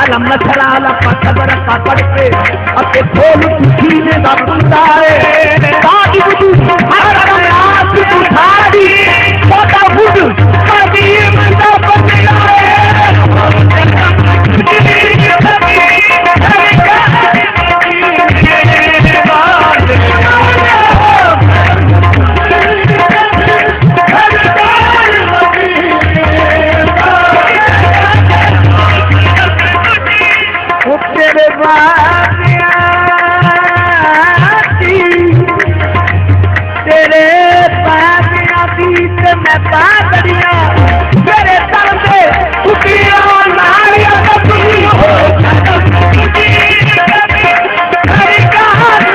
अलम नचराला पत्थर पकड़ के अपने खोल सीने का बुंदाए बागी बुदू हर आस उठाड़ी छोटा बुदू कभी मंदा बदलाए तेरे पानिया बीच में बादलियां तेरे सर पे उठियों नारियां कभी हो हरी कहानी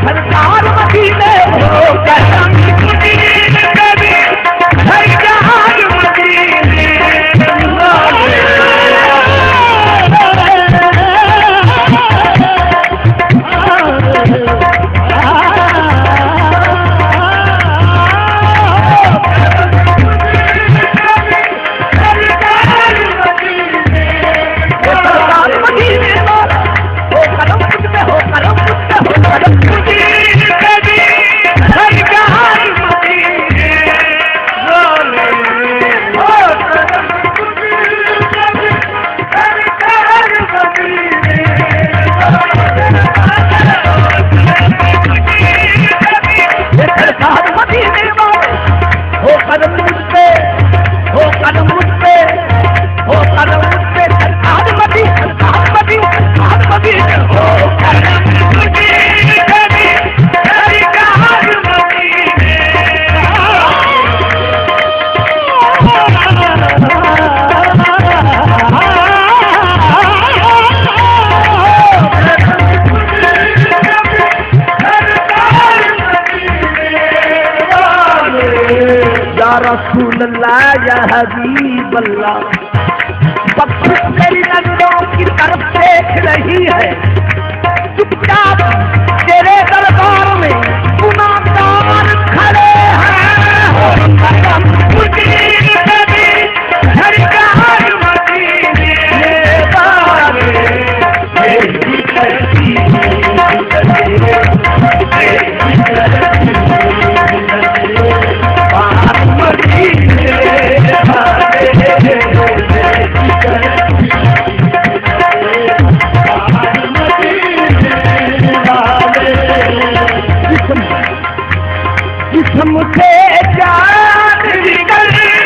सरकार मती ने हो कसम कभी हर जहान मदीने रसूल अल्लाह या हबीब अल्लाह बख्शिश मेरी नजरों की तरफ देख रही है चुपचाप तेरे दरबार में गुनाहगार खड़े हैं हर जहान मदीने मुझे जान निकल जाए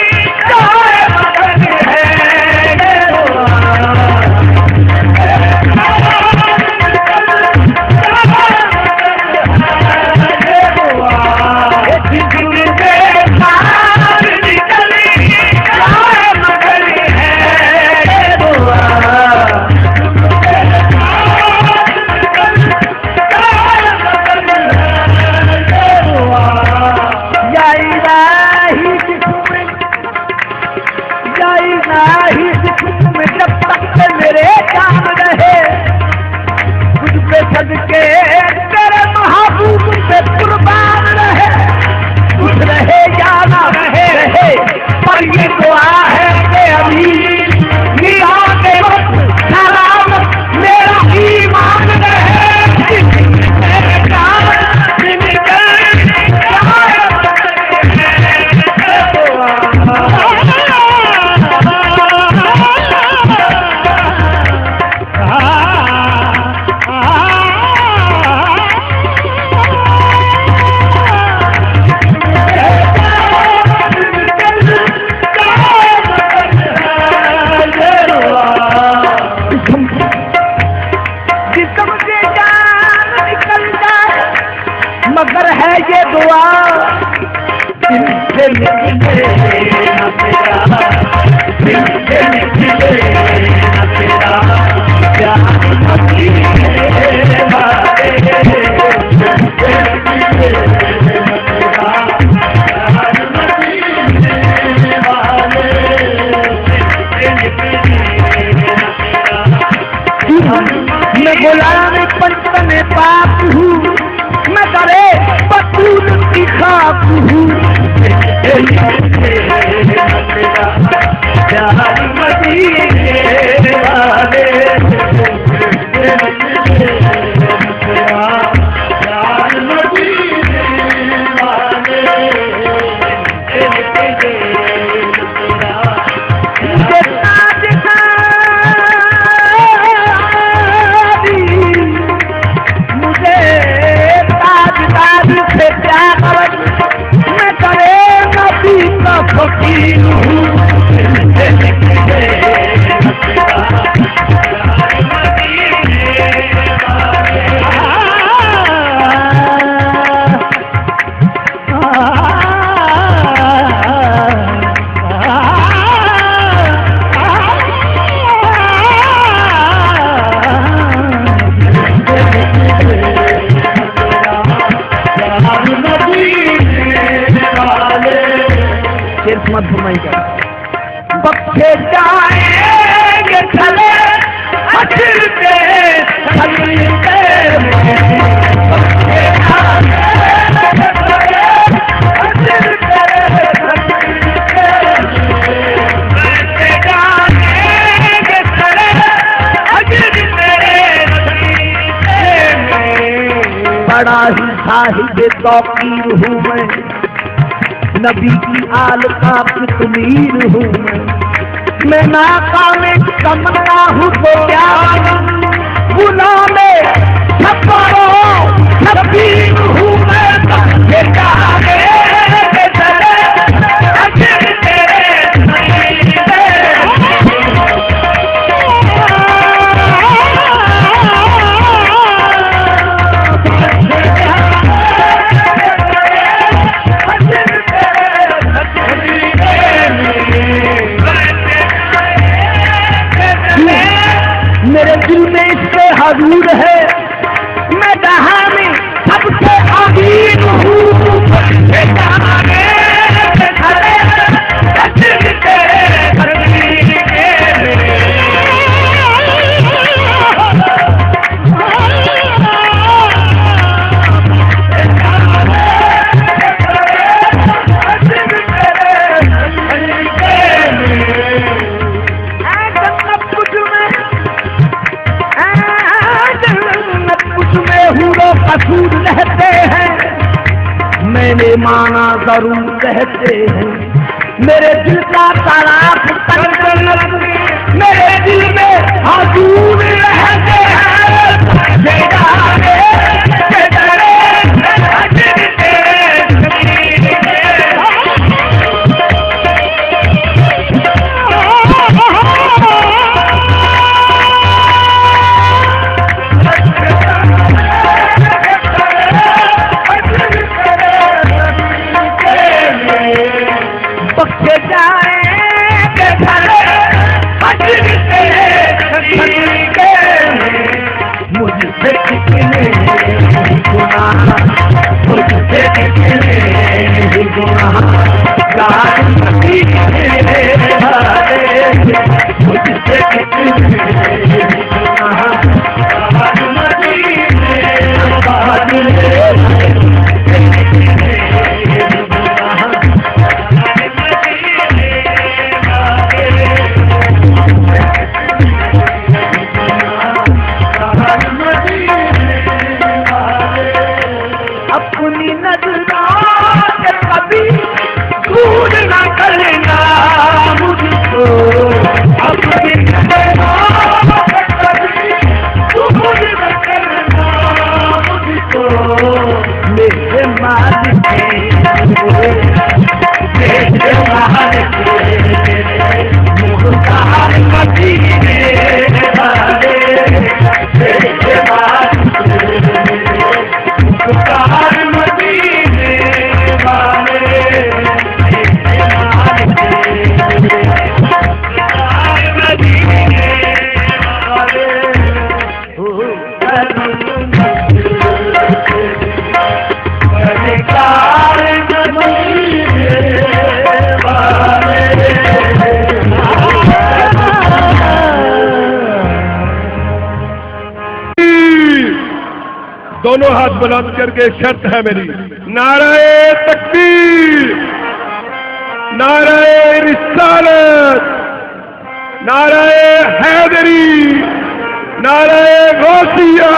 मगर सदके तेरे महबूब पे कुर्बान रहे कुछ रहे या ना रहे पर ये दुआ है कि अभी निगाह के वक्त सलामत मेरा ईमान रहे मगर है ये दुआ दिल से निकले न तेरा दिल से निकले न तेरा प्यार मैं गुलाम पंचतन प्यार मदीने वाले फकीर हूँ मत फरमाइएगा बख्शे जाएंगे थले अजर के खलीफे बख्शे जाएंगे थले अजर के खलीफे बख्शे जाएंगे थले अजर के खलीफे बड़ा ही साहिब तौकीर हूँ मैं नबी की आल का तुमीर हूँ मैं नाका में तमन्ना हूँ तो क्या गुलामे शबीर हूँ मैं हजूर है मैं जहां में सबसे अमीर हूँ कसूर रहते हैं मैंने माना जरूर कहते हैं मेरे दिल का तालाब मेरे दिल में हजूर रहते हैं दोनों हाथ बुलंद करके शर्त है मेरी, नाराए तकबीर, नाराए रिसालत, नाराए हैदरी, नाराए गौसिया।